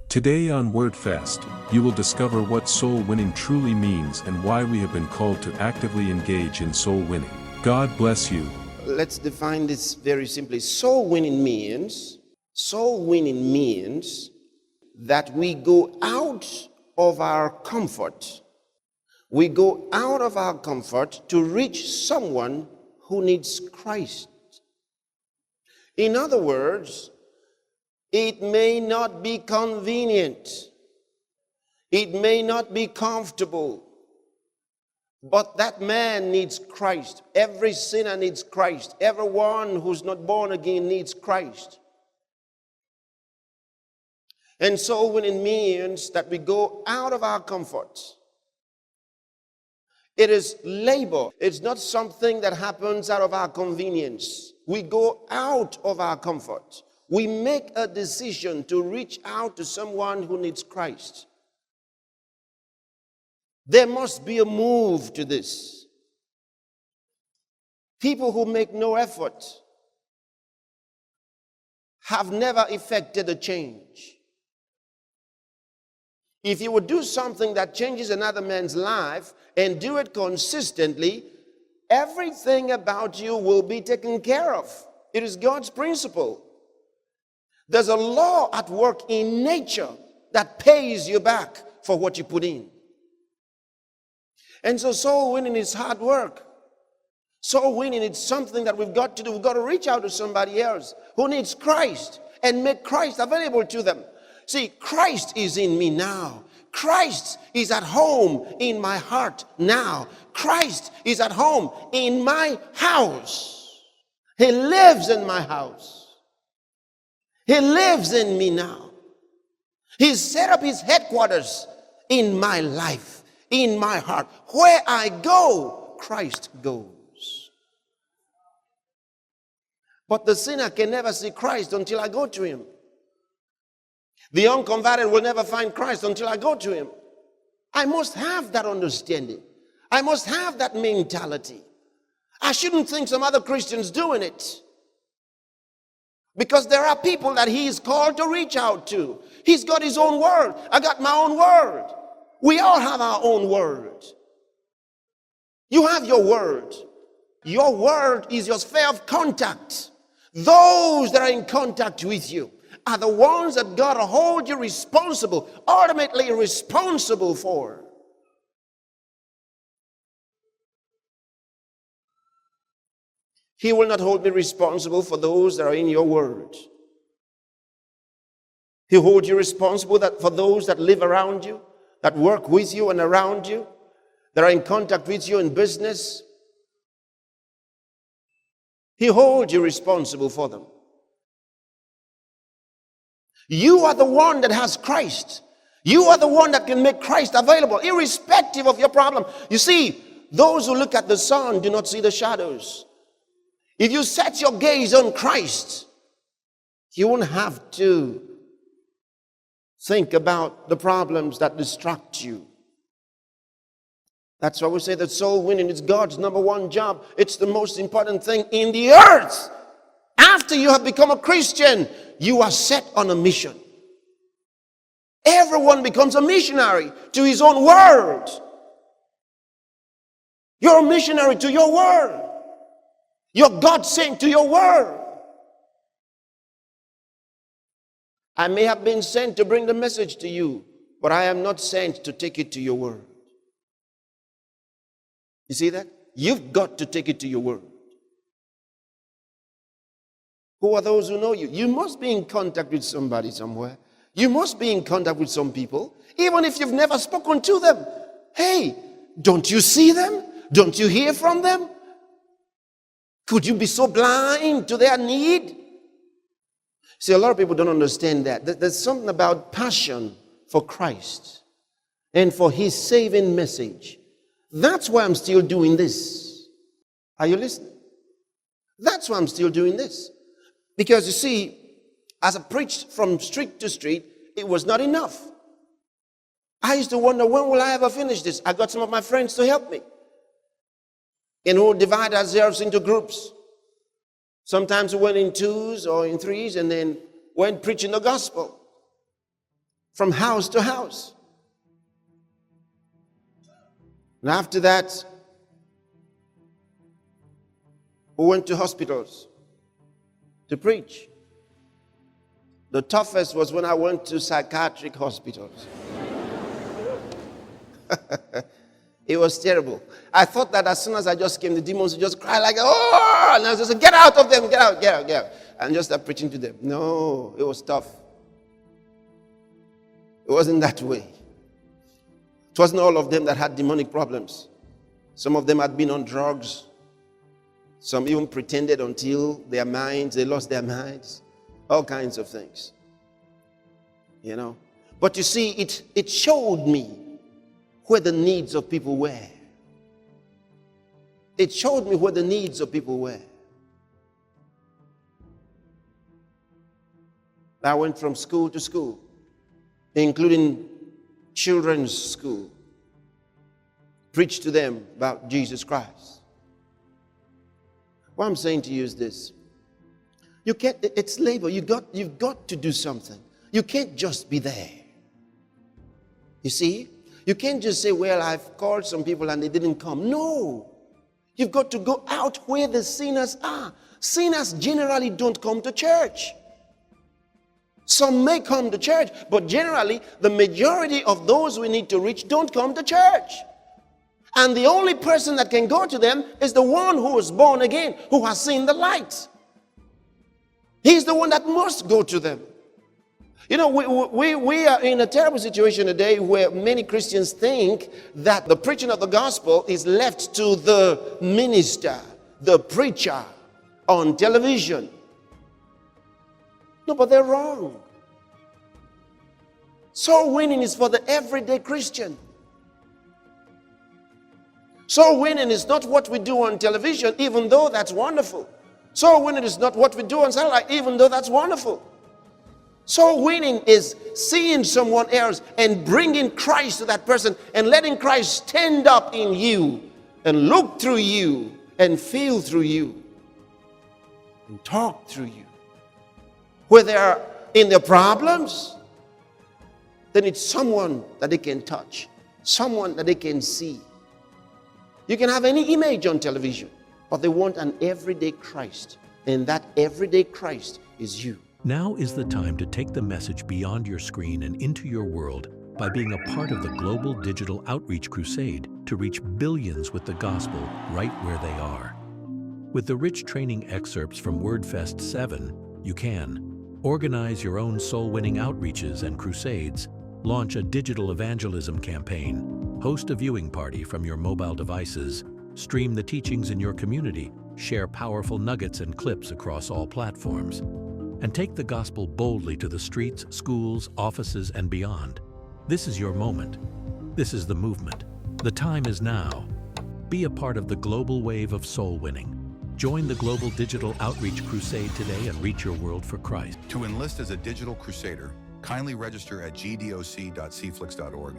Today on WordFest, you will discover what soul winning truly means and why we have been called to actively engage in soul winning. God bless you. Let's define this very simply. Soul winning means that we go out of our comfort. We go out of our comfort to reach someone who needs Christ. In other words, it may not be convenient. It may not be comfortable. But that man needs Christ. Every sinner needs Christ. Everyone who's not born again needs Christ. And so when it means that we go out of our comfort, it is labor. It's not something that happens out of our convenience. We go out of our comfort. We make a decision to reach out to someone who needs Christ. There must be a move to this. People who make no effort have never effected a change. If you would do something that changes another man's life and do it consistently, everything about you will be taken care of. It is God's principle. There's a law at work in nature that pays you back for what you put in. And so soul winning is hard work. Soul winning is something that we've got to do. We've got to reach out to somebody else who needs Christ and make Christ available to them. See, Christ is in me now. Christ is at home in my heart now. Christ is at home in my house. He lives in my house. He lives in me now. He's set up his headquarters in my life, in my heart. Where I go, Christ goes. But the sinner can never see Christ until I go to him. The unconverted will never find Christ until I go to him. I must have that understanding. I must have that mentality. I shouldn't think some other Christians doing it. Because there are people that he is called to reach out to. He's got his own word. I got my own word. We all have our own word. You have your word. Your word is your sphere of contact. Those that are in contact with you are the ones that God will hold you responsible, ultimately responsible for. He will not hold me responsible for those that are in your word. He'll hold you responsible for those that live around you, that work with you and around you, that are in contact with you in business. He'll hold you responsible for them. You are the one that has Christ. You are the one that can make Christ available, irrespective of your problem. You see, those who look at the sun do not see the shadows. If you set your gaze on Christ, you won't have to think about the problems that distract you. That's why we say that soul winning is God's number one job. It's the most important thing in the earth. After you have become a Christian, you are set on a mission. Everyone becomes a missionary to his own word. You're a missionary to your word. You're God sent to your word. I may have been sent to bring the message to you, but I am not sent to take it to your word. You see that? You've got to take it to your word. Who are those who know you? You must be in contact with somebody somewhere. You must be in contact with some people, even if you've never spoken to them. Hey, don't you see them? Don't you hear from them? Could you be so blind to their need? See, a lot of people don't understand that. There's something about passion for Christ and for his saving message. That's why I'm still doing this. Are you listening? That's why I'm still doing this. Because you see, as I preached from street to street, it was not enough. I used to wonder, when will I ever finish this? I got some of my friends to help me. And we'll divide ourselves into groups. Sometimes we went in twos or in threes and then went preaching the gospel. from house to house. And after that, we went to hospitals to preach. The toughest was when I went to psychiatric hospitals. It was terrible. I thought that as soon as I just came, the demons would just cry like, oh, and I was just like, get out of them, get out, get out, get out. And just start preaching to them. No, it was tough. It wasn't that way. It wasn't all of them that had demonic problems. Some of them had been on drugs. Some even pretended until they lost their minds. All kinds of things. You know. But you see, it showed me where the needs of people were. It showed me where the needs of people were. I went from school to school, including children's school, preached to them about Jesus Christ. What I'm saying to you is this. You can't, it's labor. You've got to do something. You can't just be there. You see? You can't just say, well, I've called some people and they didn't come. No. You've got to go out where the sinners are. Sinners generally don't come to church. Some may come to church, but generally, the majority of those we need to reach don't come to church. And the only person that can go to them is the one who was born again, who has seen the light. He's the one that must go to them. You know, we are in a terrible situation today where many Christians think that the preaching of the gospel is left to the minister, the preacher on television. No, but they're wrong. Soul winning is for the everyday Christian. Soul winning is not what we do on television, even though that's wonderful. Soul winning is not what we do on satellite, even though that's wonderful. Soul winning is seeing someone else and bringing Christ to that person and letting Christ stand up in you and look through you and feel through you and talk through you. Where they are in their problems, then it's someone that they can touch, someone that they can see. You can have any image on television, but they want an everyday Christ, and that everyday Christ is you. Now is the time to take the message beyond your screen and into your world by being a part of the global digital outreach crusade to reach billions with the gospel right where they are. With the rich training excerpts from WordFest7, you can organize your own soul-winning outreaches and crusades, launch a digital evangelism campaign, host a viewing party from your mobile devices, stream the teachings in your community, share powerful nuggets and clips across all platforms, and take the gospel boldly to the streets, schools, offices, and beyond. This is your moment. This is the movement. The time is now. Be a part of the global wave of soul winning. Join the global digital outreach crusade today and reach your world for Christ. To enlist as a digital crusader, kindly register at gdoc.cflix.org.